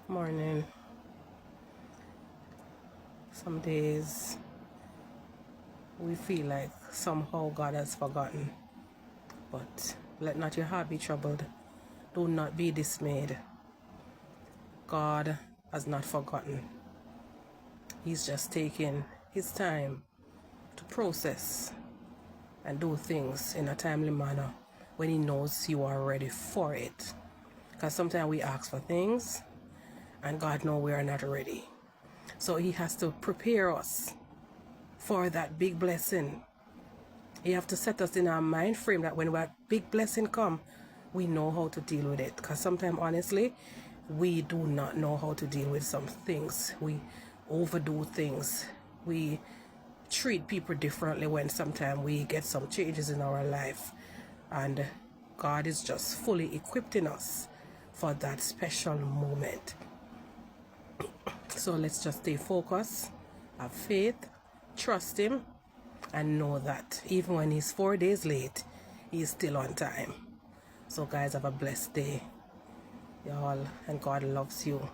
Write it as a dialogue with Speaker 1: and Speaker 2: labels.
Speaker 1: Morning. Some days we feel like somehow God has forgotten, but let not your heart be troubled. Do not be dismayed. God has not forgotten. He's just taking his time to process and do things in a timely manner when he knows you are ready for it. Because sometimes we ask for things and God knows we are not ready. So he has to prepare us for that big blessing. He has to set us in our mind frame that when that big blessing come, we know how to deal with it. Because sometimes, honestly, we do not know how to deal with some things. We overdo things. We treat people differently when sometimes we get some changes in our life. And God is just fully equipping us for that special moment. So let's just stay focused, have faith, trust him, and know that even when he's 4 days late, he's still on time. So guys, have a blessed day, y'all, and God loves you.